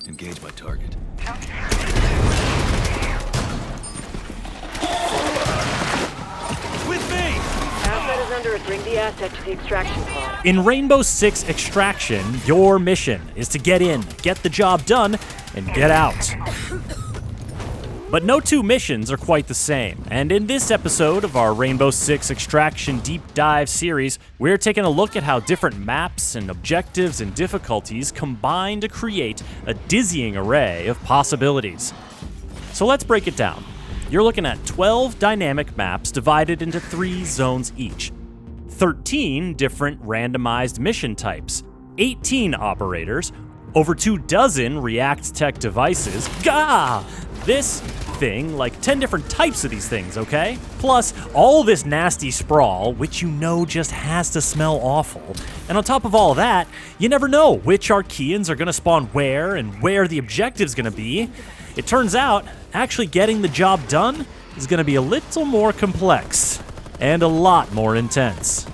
Engage my target. With me! Asset is under it. Bring the asset to the extraction pod. In Rainbow Six Extraction, your mission is to get in, get the job done, and get out. But no two missions are quite the same, and in this episode of our Rainbow Six Extraction Deep Dive series, we're taking a look at how different maps and objectives and difficulties combine to create a dizzying array of possibilities. So let's break it down. You're looking at 12 dynamic maps divided into 3 zones each, 13 different randomized mission types, 18 operators, over 24 React Tech devices, this thing, like 10 different types of these things, okay? Plus, all this nasty sprawl, which you know just has to smell awful. And on top of all that, you never know which Archeans are gonna spawn where and where the objective's gonna be. It turns out, actually getting the job done is gonna be a little more complex and a lot more intense.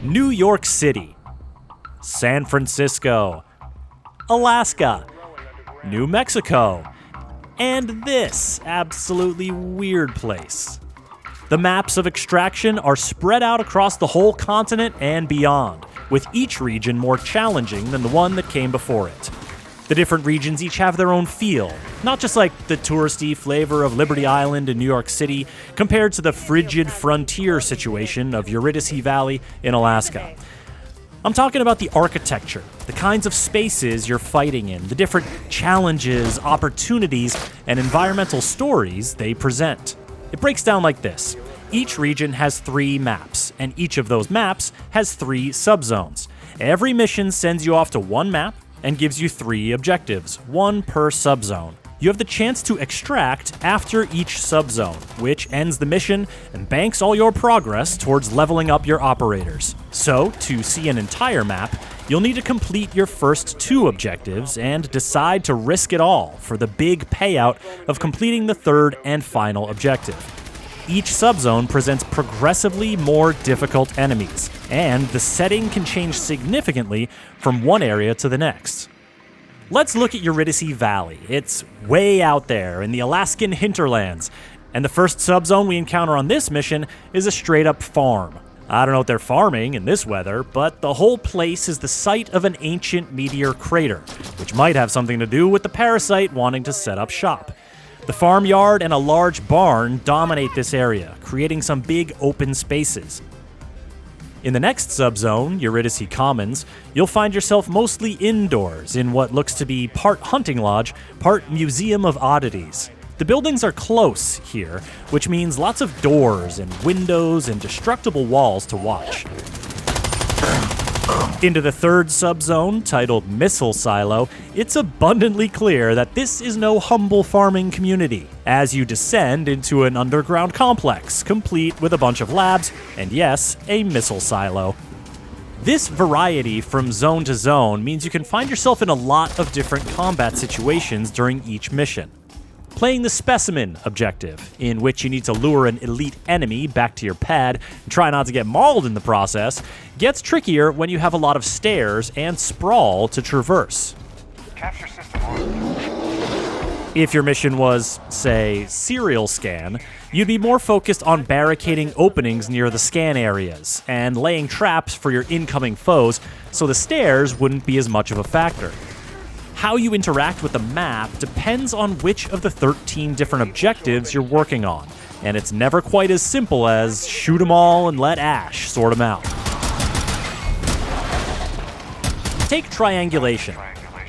New York City, San Francisco, Alaska, New Mexico, and this absolutely weird place. The maps of Extraction are spread out across the whole continent and beyond, with each region more challenging than the one that came before it. The different regions each have their own feel, not just like the touristy flavor of Liberty Island in New York City compared to the frigid frontier situation of Eurydice Valley in Alaska. I'm talking about the architecture, the kinds of spaces you're fighting in, the different challenges, opportunities, and environmental stories they present. It breaks down like this. Each region has 3 maps, and each of those maps has 3 subzones. Every mission sends you off to one map and gives you 3 objectives, 1 per subzone. You have the chance to extract after each subzone, which ends the mission and banks all your progress towards leveling up your operators. So, to see an entire map, you'll need to complete your first 2 objectives and decide to risk it all for the big payout of completing the 3rd and final objective. Each subzone presents progressively more difficult enemies, and the setting can change significantly from one area to the next. Let's look at Eurydice Valley. It's way out there in the Alaskan hinterlands, and the first subzone we encounter on this mission is a straight-up farm. I don't know what they're farming in this weather, but the whole place is the site of an ancient meteor crater, which might have something to do with the parasite wanting to set up shop. The farmyard and a large barn dominate this area, creating some big open spaces. In the next subzone, Eurydice Commons, you'll find yourself mostly indoors in what looks to be part hunting lodge, part museum of oddities. The buildings are close here, which means lots of doors and windows and destructible walls to watch. Into the 3rd subzone, titled Missile Silo, it's abundantly clear that this is no humble farming community, as you descend into an underground complex, complete with a bunch of labs, and yes, a missile silo. This variety from zone to zone means you can find yourself in a lot of different combat situations during each mission. Playing the Specimen objective, in which you need to lure an elite enemy back to your pad and try not to get mauled in the process, gets trickier when you have a lot of stairs and sprawl to traverse. Capture system on. If your mission was, say, serial scan, you'd be more focused on barricading openings near the scan areas and laying traps for your incoming foes, so the stairs wouldn't be as much of a factor. How you interact with the map depends on which of the 13 different objectives you're working on, and it's never quite as simple as shoot 'em all and let Ash sort 'em out. Take triangulation.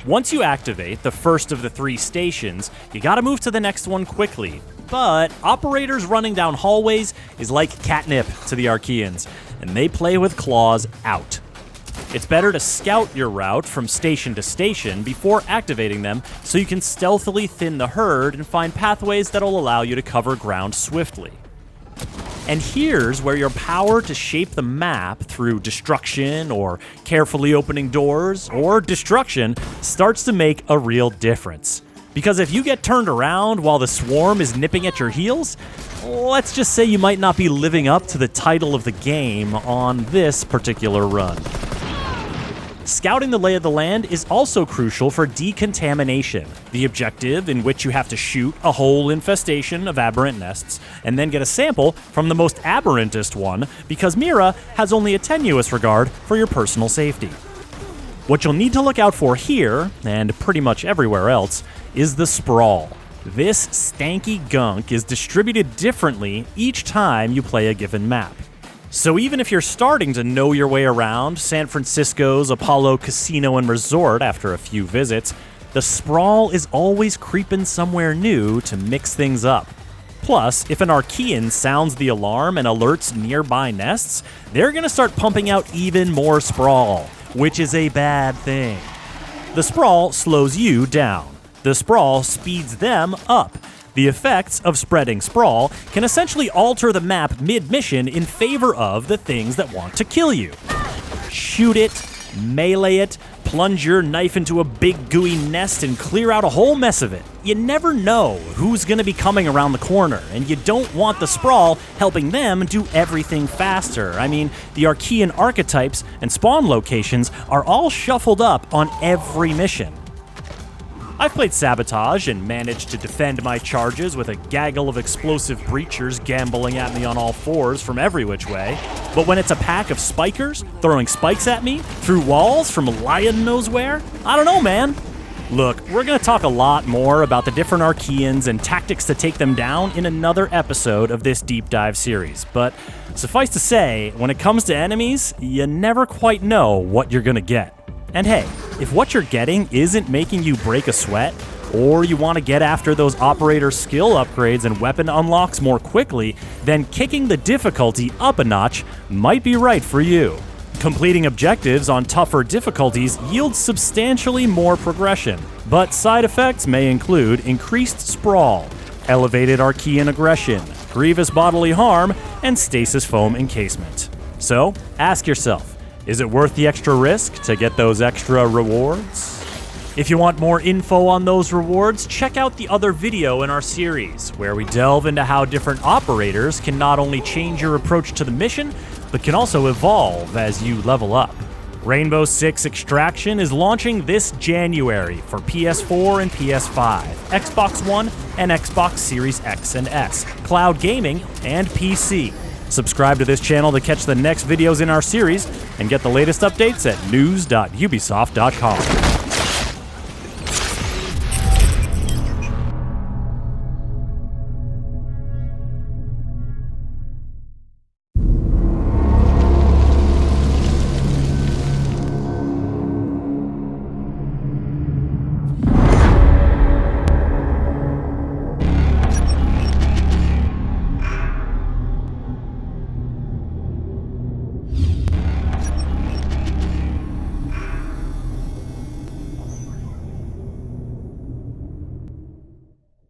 Once you activate the first of the 3 stations, you gotta move to the next one quickly, but operators running down hallways is like catnip to the Archeans, and they play with claws out. It's better to scout your route from station to station before activating them so you can stealthily thin the herd and find pathways that'll allow you to cover ground swiftly. And here's where your power to shape the map through destruction or carefully opening doors or destruction starts to make a real difference. Because if you get turned around while the swarm is nipping at your heels, let's just say you might not be living up to the title of the game on this particular run. Scouting the lay of the land is also crucial for decontamination, the objective in which you have to shoot a whole infestation of aberrant nests and then get a sample from the most aberrantest one, because Mira has only a tenuous regard for your personal safety. What you'll need to look out for here, and pretty much everywhere else, is the sprawl. This stanky gunk is distributed differently each time you play a given map. So even if you're starting to know your way around San Francisco's Apollo Casino and Resort after a few visits, the sprawl is always creeping somewhere new to mix things up. Plus, if an Archean sounds the alarm and alerts nearby nests, they're gonna start pumping out even more sprawl, which is a bad thing. The sprawl slows you down. The sprawl speeds them up. The effects of spreading sprawl can essentially alter the map mid-mission in favor of the things that want to kill you. Shoot it, melee it, plunge your knife into a big gooey nest and clear out a whole mess of it. You never know who's going to be coming around the corner, and you don't want the sprawl helping them do everything faster. I mean, the Archean archetypes and spawn locations are all shuffled up on every mission. I've played Sabotage and managed to defend my charges with a gaggle of explosive breachers gambling at me on all fours from every which way. But when it's a pack of spikers throwing spikes at me through walls from lion knows where, I don't know, man. Look, we're going to talk a lot more about the different Archeans and tactics to take them down in another episode of this deep dive series. But suffice to say, when it comes to enemies, you never quite know what you're going to get. And hey, if what you're getting isn't making you break a sweat, or you want to get after those operator skill upgrades and weapon unlocks more quickly, then kicking the difficulty up a notch might be right for you. Completing objectives on tougher difficulties yields substantially more progression, but side effects may include increased sprawl, elevated Archean aggression, grievous bodily harm, and stasis foam encasement. So, ask yourself, is it worth the extra risk to get those extra rewards? If you want more info on those rewards, check out the other video in our series, where we delve into how different operators can not only change your approach to the mission, but can also evolve as you level up. Rainbow Six Extraction is launching this January for PS4 and PS5, Xbox One, and Xbox Series X and S, cloud gaming, and PC. Subscribe to this channel to catch the next videos in our series and get the latest updates at news.ubisoft.com.